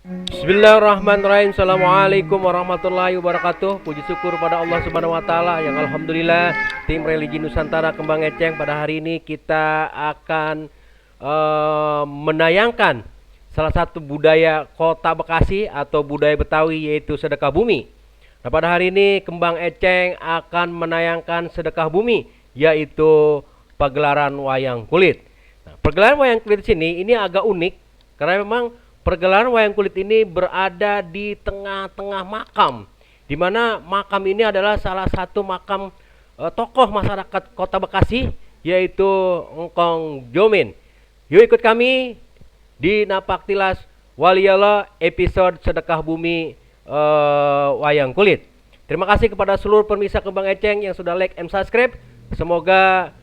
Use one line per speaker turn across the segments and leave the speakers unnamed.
Bismillahirrahmanirrahim. Assalamualaikum warahmatullahi wabarakatuh. Puji syukur pada Allah Subhanahu wa taala yang alhamdulillah tim religi Nusantara Kembang Eceng pada hari ini kita akan menayangkan salah satu budaya Kota Bekasi atau budaya Betawi yaitu sedekah bumi. Nah, pada hari ini Kembang Eceng akan menayangkan sedekah bumi yaitu pagelaran wayang kulit. Nah, pergelaran wayang kulit di sini ini agak unik karena memang pergelaran wayang kulit ini berada di tengah-tengah makam, di mana makam ini adalah salah satu makam tokoh masyarakat Kota Bekasi, yaitu Engkong Jomin. Yuk ikut kami di Napak Tilas Waliala episode Sedekah Bumi Wayang Kulit. Terima kasih kepada seluruh pemirsa Kembang Eceng yang sudah like and subscribe. Semoga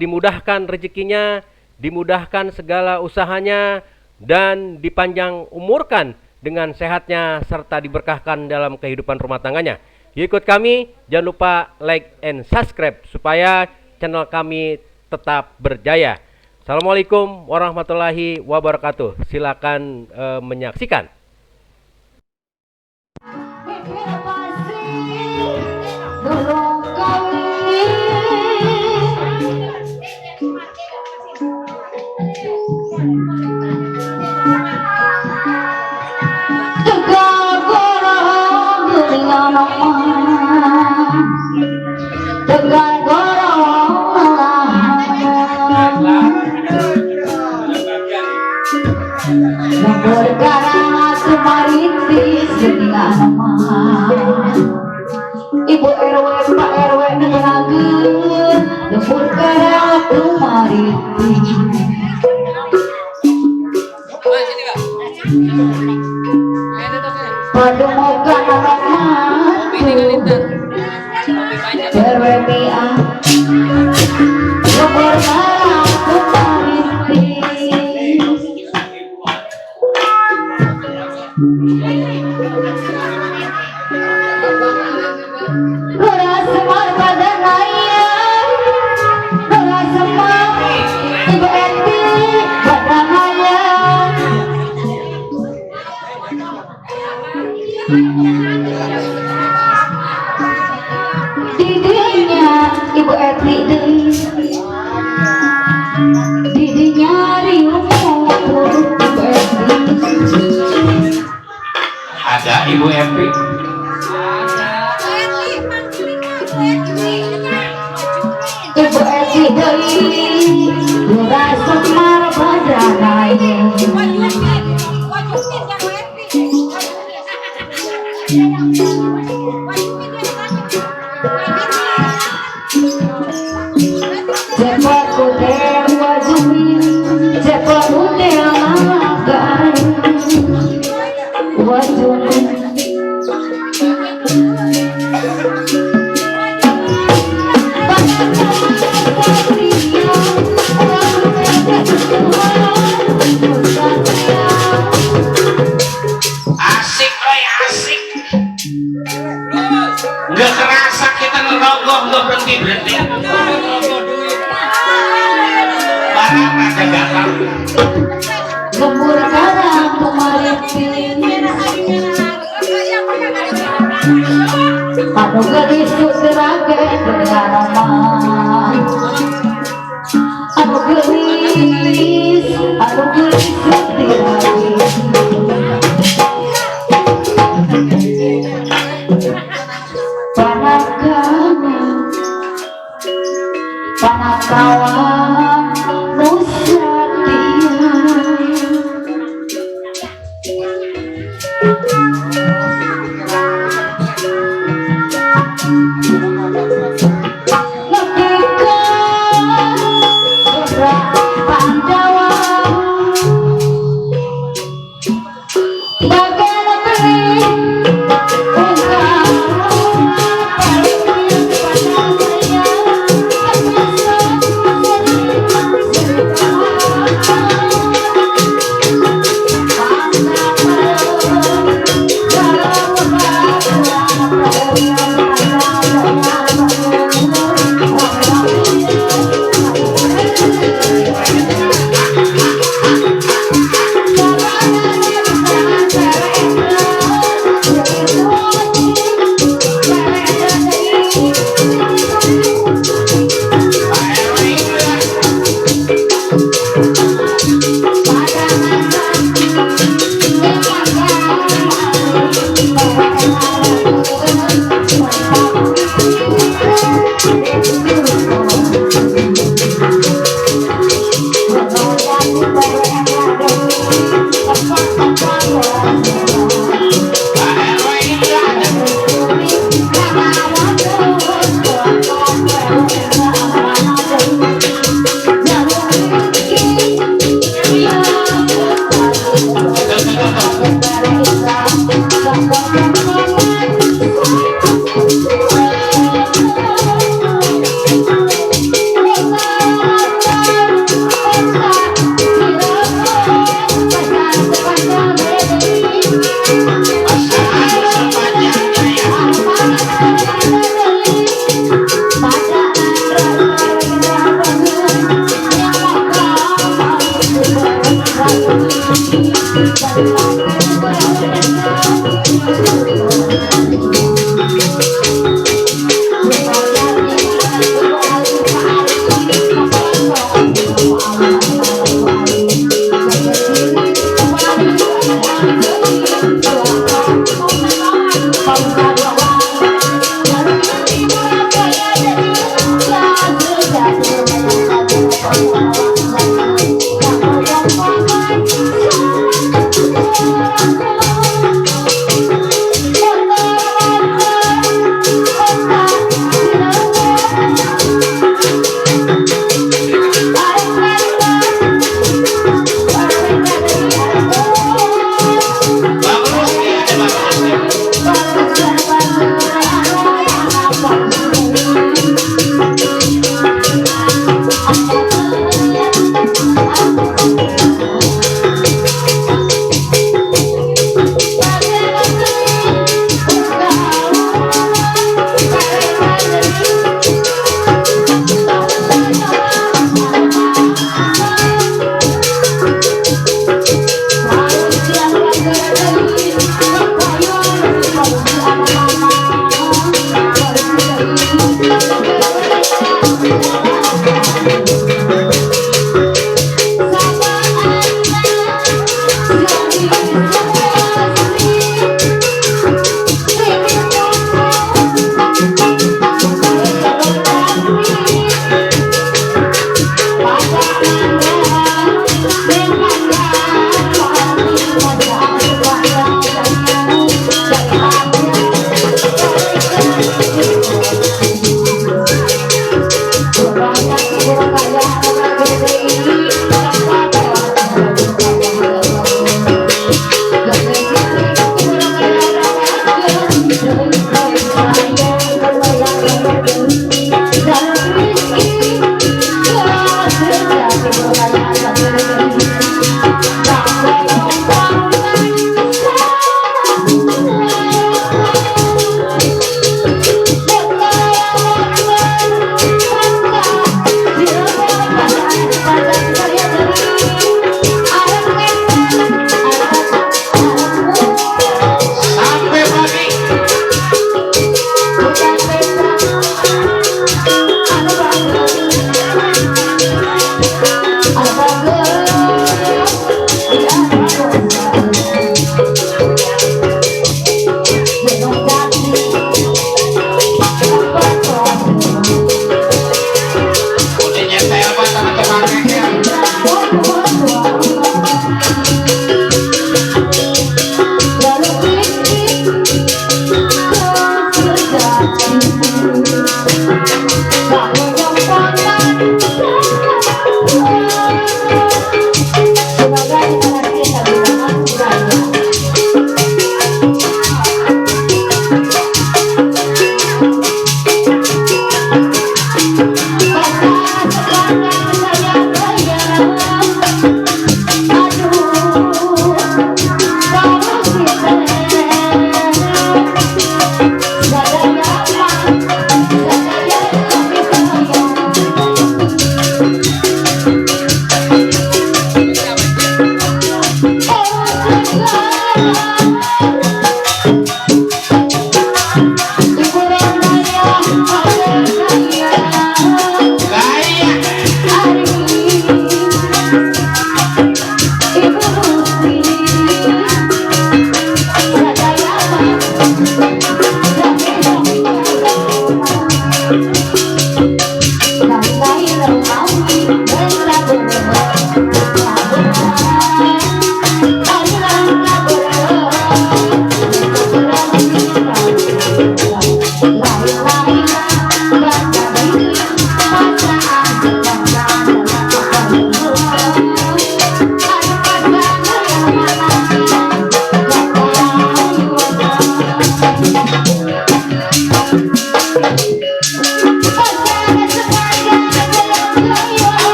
dimudahkan rezekinya, dimudahkan segala usahanya, dan dipanjang umurkan dengan sehatnya serta diberkahkan dalam kehidupan rumah tangganya. Yuk ikut kami, jangan lupa like and subscribe supaya channel kami tetap berjaya. Assalamualaikum warahmatullahi wabarakatuh. Silakan menyaksikan.
Ibu RW Pak RW nengenageun lembur karang kumaritis. Pademogan anak mantu RW Mia lembur karang kumaritis. Didinya Ibu Eti didinya riung
ada Ibu Epi.
Ibu Eti deui lurah Semar Badanaya. Cepat kudel wajumin, cepat kudel makan wajumin.
Asik, oi asik. Nggak kerasa kita ngerogoh, nggak berhenti. Barang ada gatal.
Lembur karang kumaritis. Anu gelis sutrage bergaraman. Anu gelis sutrage. Panakawan Nusatia.
Pak RW ini ada.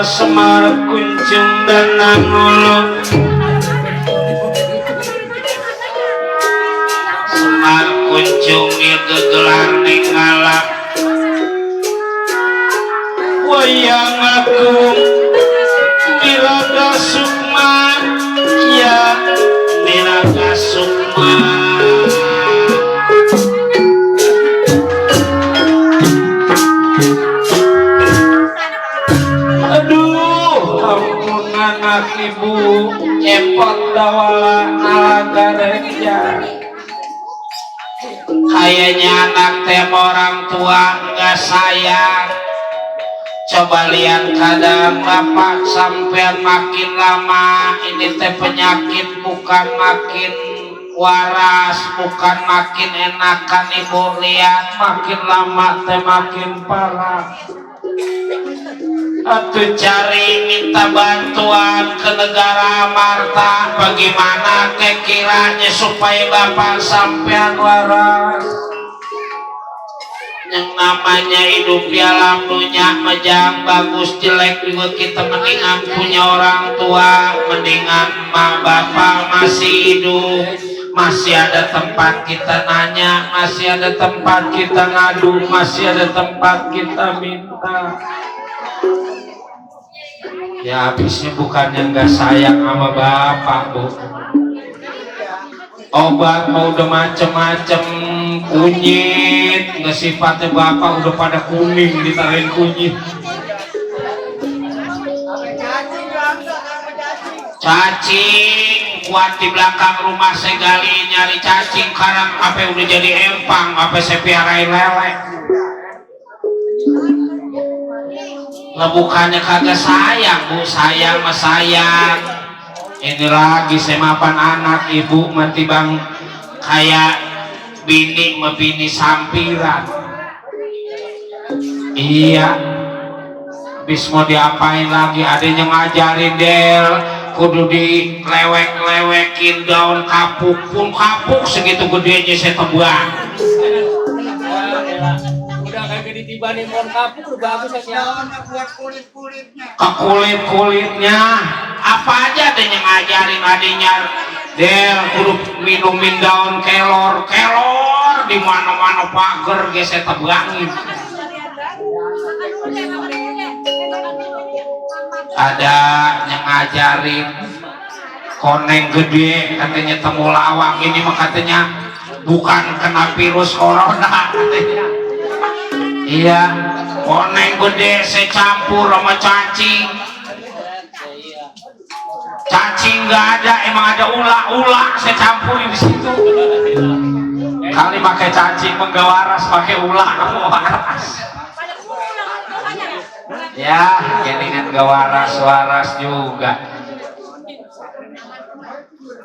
Semar kunjung dan nangulung, Semar kunjung gegelar ningalak wayang agung Miraga Sukma, ya Miraga Sukma. Anak ibu cepot dawala alagareja, kayaknya anak teh orang tua nggak sayang. Coba lihat kadang bapak sampean makin lama ini teh penyakit bukan makin waras, bukan makin enakan. Ibu lihat makin lama teh makin parah. Atuh cari minta bantuan ke negara Marta, bagaimana kiranya supaya bapak sampean waras. Yang namanya hidup di alam dunia majang bagus jelek juga kita mendingan punya orang tua, mendingan ma bapak masih hidup, masih ada tempat kita nanya, masih ada tempat kita ngadu, masih ada tempat kita minta. Ya habisnya bukannya nggak sayang sama bapak, Bu. Obat mau udah macem-macem, kunyit nggak sifatnya bapak udah pada kuning ditaruhin kunyit. Cacing kuat di belakang rumah saya gali nyari cacing, sekarang apa udah jadi empang, apa saya piarain lele. Lah bukannya kagak sayang, Bu, sayang mas sayang. Ini lagi saya mapan anak ibu mati bang kayak bini mebini sampiran. Iya, bis mau diapain lagi, adanya ngajarin Del kudu dilewek-lewekin daun kapuk, pun kapuk segitu gedenya saya tebang.
Udah kayak ditibani pohon kapuk udah bagus ya.
Buat kulit-kulitnya. Ke kulit-kulitnya apa aja adanya ngajarin adanya Del kudu minumin daun kelor di mana-mana pager ge saya tebangin. Ada yang ngajarin koneng gede katanya temulawak, ini mah katanya bukan kena virus corona katanya. Iya, koneng gede saya campur sama cacing. Cacing nggak ada, emang ada ulah saya campurin di situ. Kali pakai cacing menggawaras, pakai ulah waras. Ya, geningan gawaras-waras juga.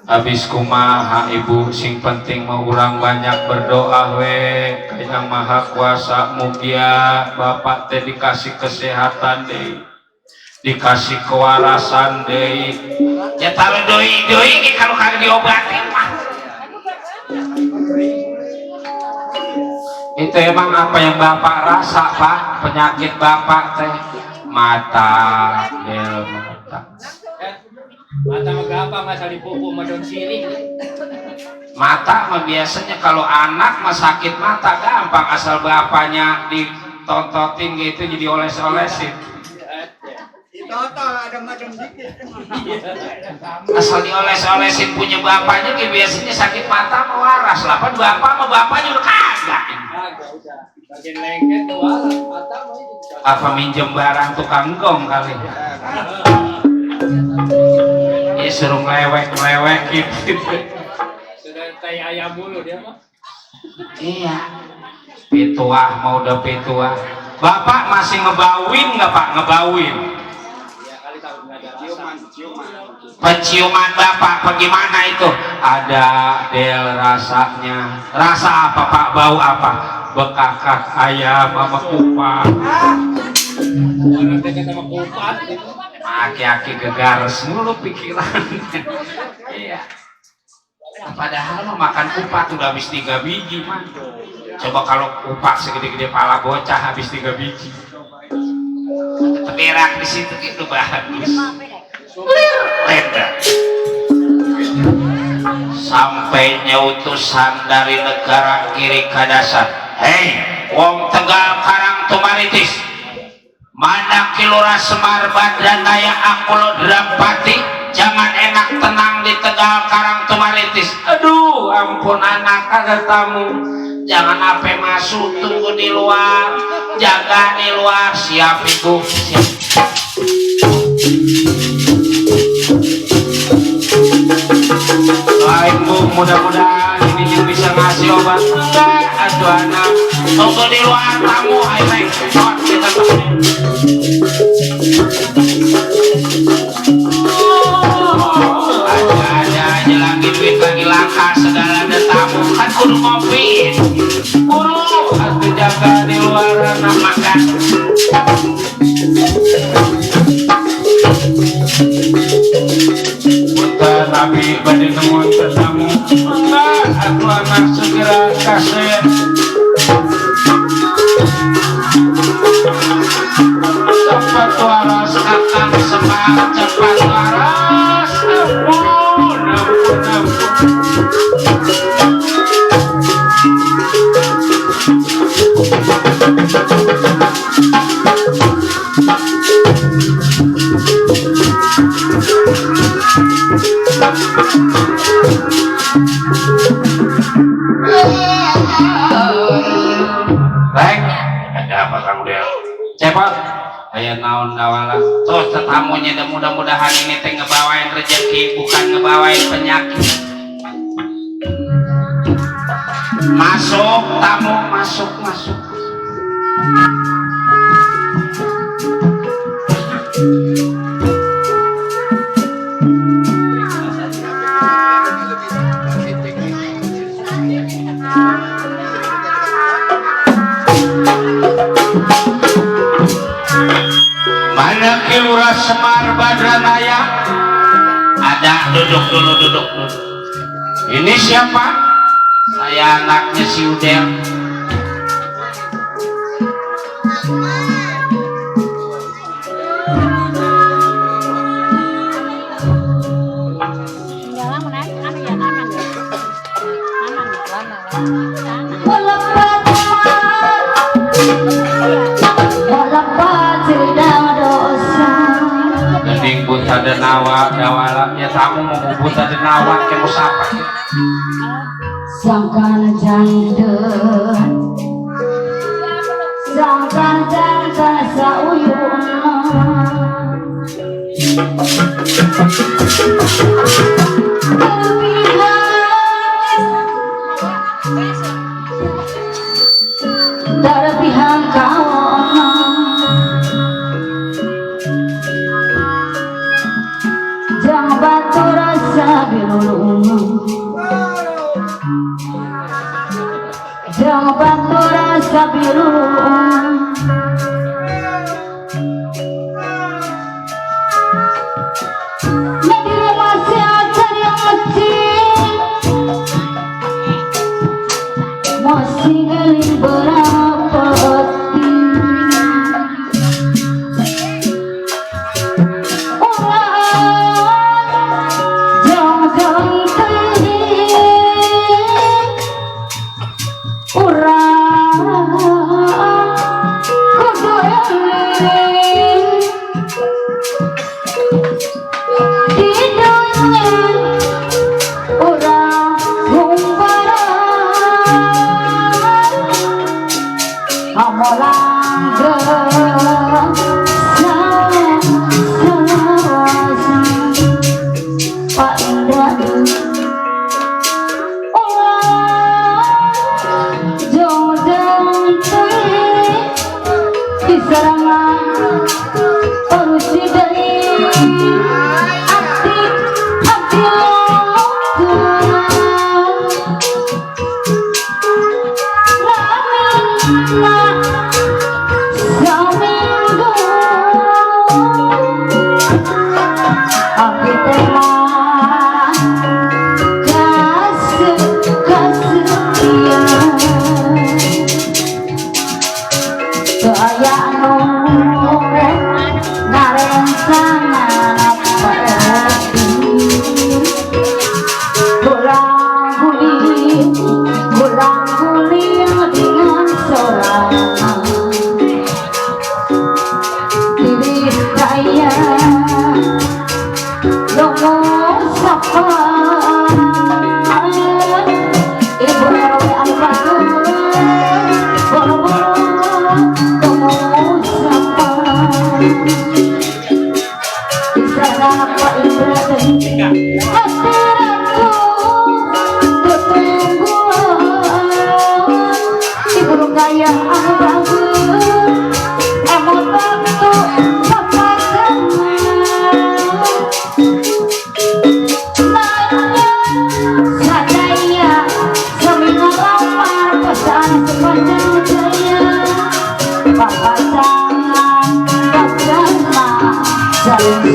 Habis kumaha ibu, sing penting mau urang banyak berdoa we ka Yang Maha Kuasa, mugia bapak teh dikasih kesehatan deh, dikasih kewarasan deh. Ya tahu doi kalau kagak diobatin mah. Itu emang apa yang bapak rasa pak, penyakit bapak teh mata, Del mata.
Mata apa nggak dipupuk sama daun sirih.
Mata mah biasanya kalau anak mah sakit mata gampang, asal bapaknya ditontotin gitu jadi oles-olesin.
Ada macam dikit.
Asal dioles-olesin punya bapaknya biasanya sakit mata mah waras lah. Kan bapak mah bapaknya udah kagak.
Udah. Bagian lengket tuh mata mah itu.
Apa minjem barang tukang gong kali. Ya suruh ngelewek gitu.
Sudah kayak ayam bulu dia mah.
Iya. Pituah mau udah pituah. Bapak masih ngebawin nggak pak? Ngebawin.
Ya kali tahu nggak ada ciuman.
Penciuman bapak bagaimana itu? Ada Del rasanya. Rasa apa pak? Bau apa? bekakak ayam sama kupat.
Orang dekat sama kupat.
Aki-aki gegares mulu pikiran. Iya. Padahal mah makan kupat udah habis 3 biji mah. Coba kalau kupat segede-gede pala bocah habis 3 biji. Berak di situ itu bagus. Leda. Sampainya utusan dari negara kiri kadasar. Hei, wong Tegal Karang Tumaritis. Mana Kilura Semar Badran Daya Akulo Drampati. Jangan enak tenang di Tegal Karang Tumaritis. Aduh, ampun anak ada tamu. Jangan apa masuk, tunggu di luar. Jaga di luar, siap ibu, siap. Baik bu, mudah-mudahan ini yang bisa ngasih obat. Enggak, aduh anak. Tunggu di luar tamu, ayo naik. Kita ada aja lagi duit lagi langka segala ada tamu kan kudu ngopiin kudu harus jaga di luar anak makan. Punten tapi badai nemuan tamu enggak aku anak segera kasih. Cepat waras akan semangat cepat waras ampun ampun ampun. Baik, ada apa kamu dia? Cepat, kayak naon dawala. Terus tetamunya dan mudah-mudahan ini teh ngebawain rezeki bukan ngebawain penyakit. Masuk tamu, masuk masuk. Mana Kilura Semar Badranaya? Ada, duduk dulu, duduk dulu. Ini siapa? Saya anaknya si Udel. Gending buta denawa dawala ya tamu mau buta denawa ke musapa
sangkan janten sauyuna darpihan kawana jang batu rasa bilulungan jang batu rasa bilulungan negeri masih acar yang kecil masih ngeling berapa urang Sana Pak Ibrahim hatiku ketungguan ibu kaya anu bagus emot waktu papakan nanya sadaya seminggu lamar pesan sepanjang jaya papasan pagana saling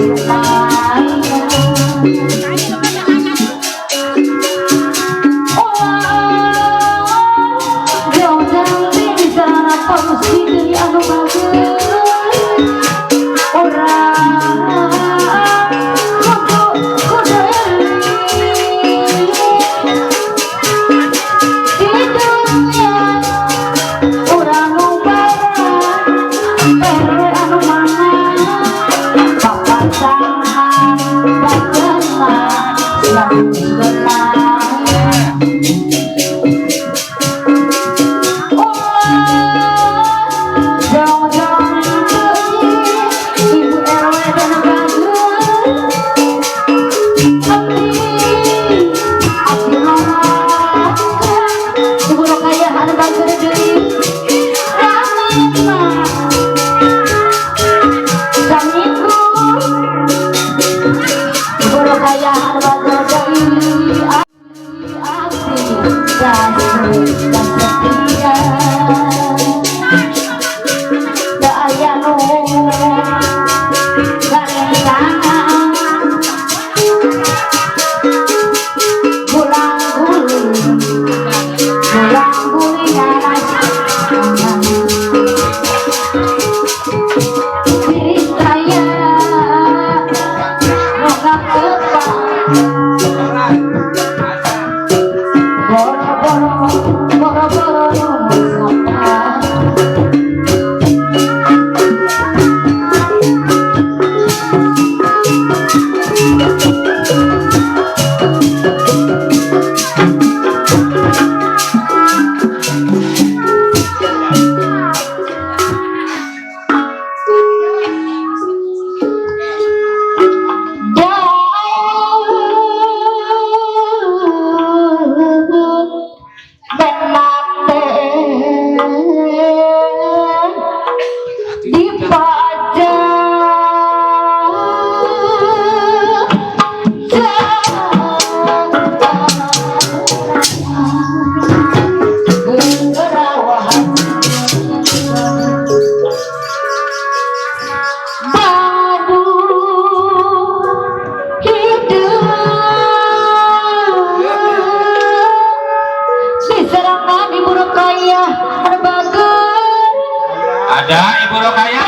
ada Ibu Rokaya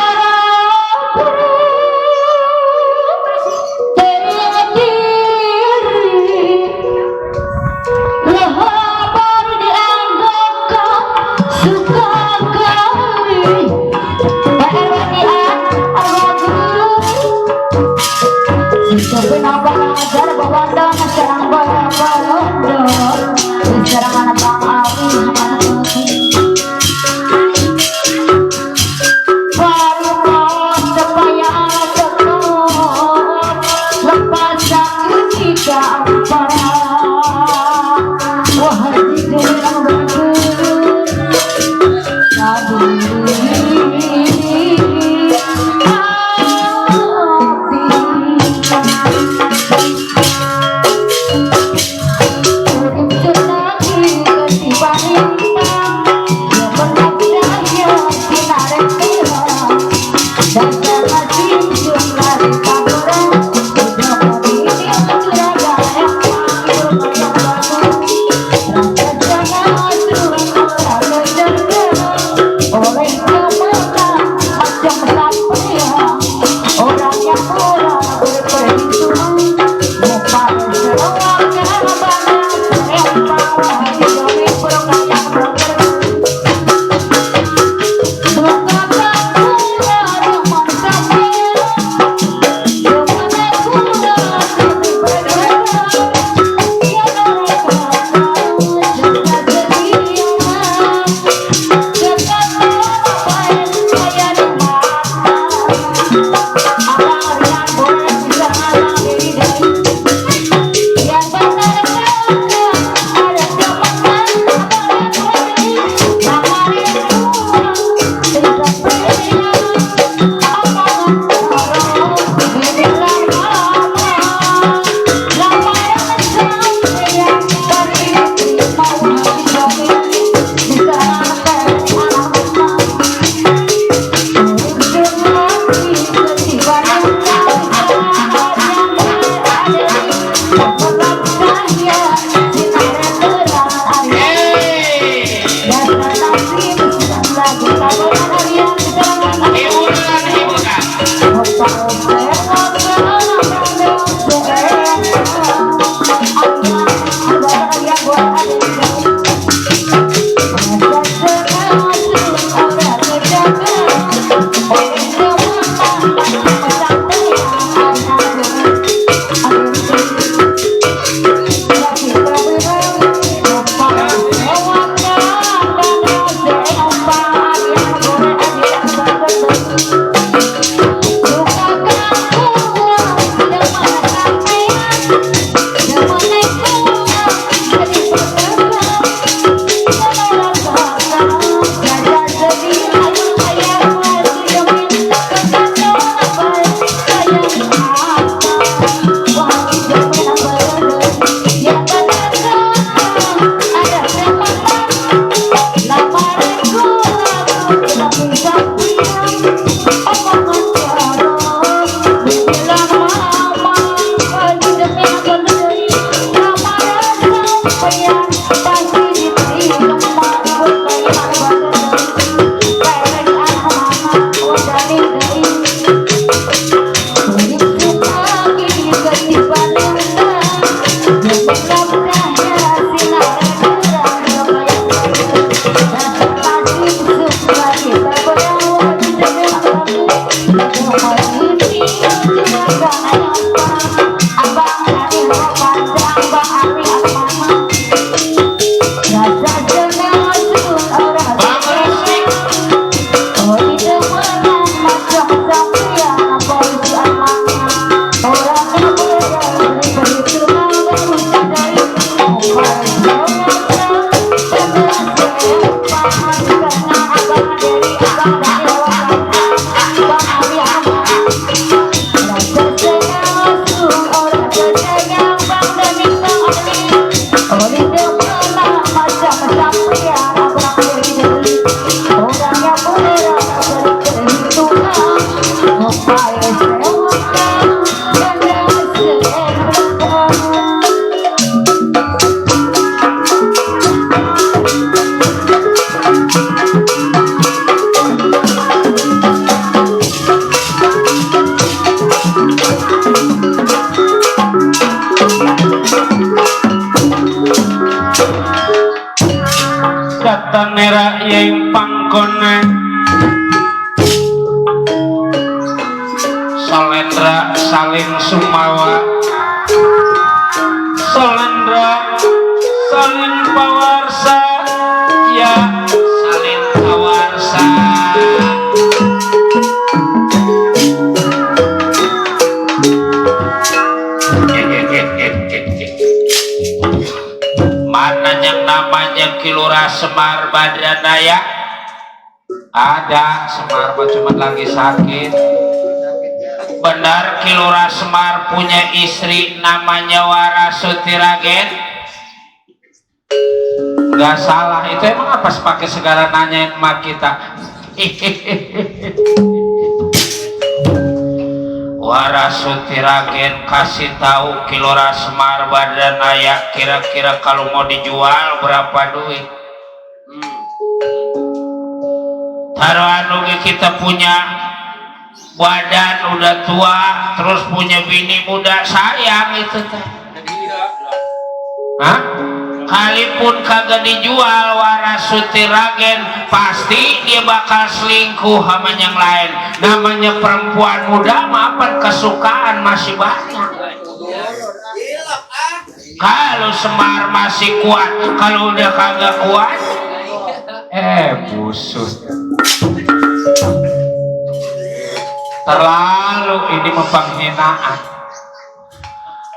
Wow.
Tanera yang pangkone Solendra saling sumawa Solendra saling pawarsa ya saling pawarsa mana yang namanya Kilura Semar Badranaya ada Semar cuma lagi sakit benar Kilura Semar punya istri namanya Warasuti Ragen nggak salah itu emang apa pakai segala nanyain emak kita Warasuti Ragen kasih tahu Kilura Semar Badranaya kira-kira kalau mau dijual berapa duit taruhan kita punya badan udah tua terus punya bini muda sayang itu teh hah? Kalipun kagak dijual Warasuti Ragen pasti dia bakal selingkuh sama yang lain namanya perempuan muda mapan kesukaan masih banyak kalau Semar masih kuat kalau udah kagak kuat busut Terlalu ini penghinaan.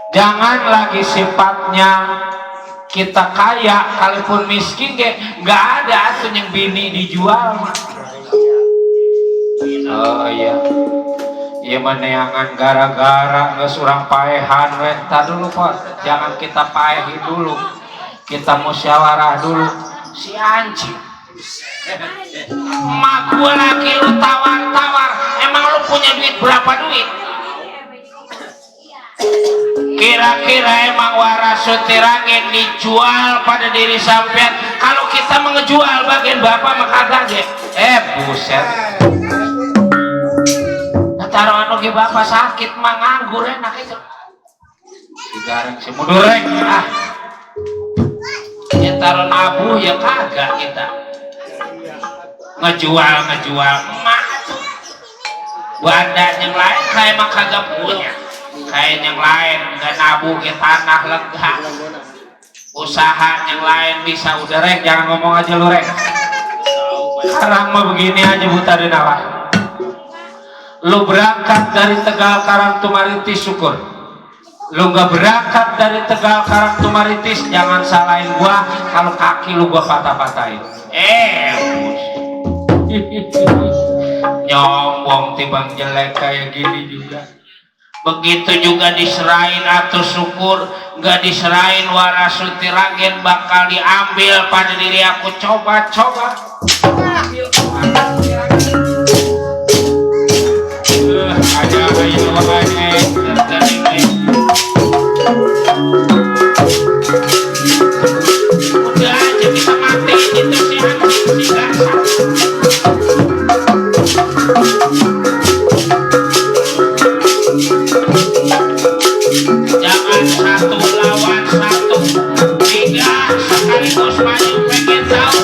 Jangan lagi sifatnya kita kaya, kalaupun miskin nggak ada atuh yang bini dijual mah. Oh iya, iya meneangan gara-gara nggak surang paehan we. Tar dulu Pak, jangan kita paehi dulu, kita musyawarah dulu. Si anjing, mak gua lagi lu tawar-tawar, emang lu punya duit berapa duit? Kira-kira emang waras sutirangin dijual pada diri sampean? Kalau kita mengejual bagian bapak maka kagak. Buset. Taruh anu ge bapak sakit mah nganggur enak itu. Digareng si mudureng ah. Ya taruh nabuh ya kagak kita. Ngejual emak. Badan yang lain kayak emang kagak punya. Kain yang lain nggak nabuh ke tanah lega, usaha yang lain bisa udah rek, jangan ngomong aja lu rek. Sekarang mah begini aja buta denawah, lu berangkat dari Tegal Karang Tumaritis syukur, lu nggak berangkat dari Tegal Karang Tumaritis jangan salahin gua kalau kaki lu gua patah-patahin. Nyombong tibang jelek kayak gini juga. Begitu juga diserahin atau syukur, nggak diserahin waras sutirangin bakal diambil pada diri aku. Coba udah aja kita mati itu si anjing si dasar. Jangan satu lawan satu, tiga sekaligus maju pengen tahu.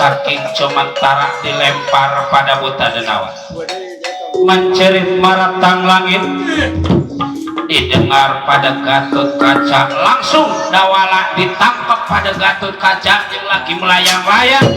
saking Comentara dilempar pada buta denawa. Mencerit maratang langit didengar pada Gatot Kaca, langsung Dawala ditangkap pada Gatot Kaca yang lagi melayang-layang.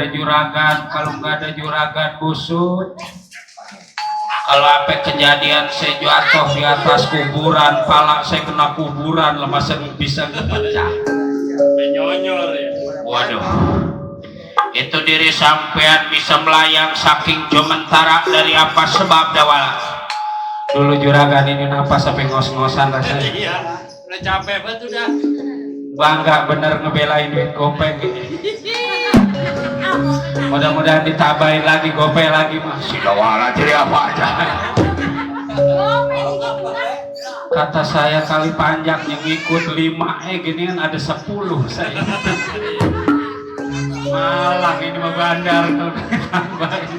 Juragan, kalau nggak ada juragan busuk, kalau apa kejadian saya jatuh di atas kuburan, pala saya kena kuburan, lemas bisa kepecah.
Menyonyor ya.
Waduh, itu diri sampean bisa melayang saking Comentara dari apa sebab Dawala? Dulu juragan ini napas sampai ngos-ngosan rasanya.
Iya, udah capek banget udah.
Bangga bener ngebelain duit gopeng. Mudah-mudahan ditabahin lagi gopeng lagi mah. Si Dawala jadi apa aja. Kata saya kali panjang yang ikut 5 ginian ada 10 saya. Malah ini mah bandar kalau ditambahin.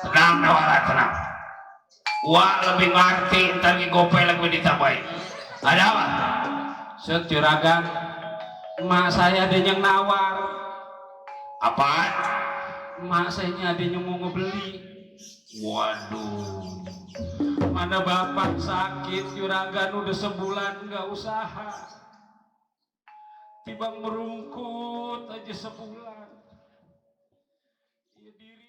Tenang Dawala, tenang. Wah lebih ngerti ntar gopeng lagi ditambahin. Ada apa? Set juragan, emak saya ada yang nawar. Apaan? Emak saya ada yang mau ngebeli. Waduh, mana bapak sakit juragan udah sebulan nggak usaha, tiba merungkut aja sebulan. Ya diri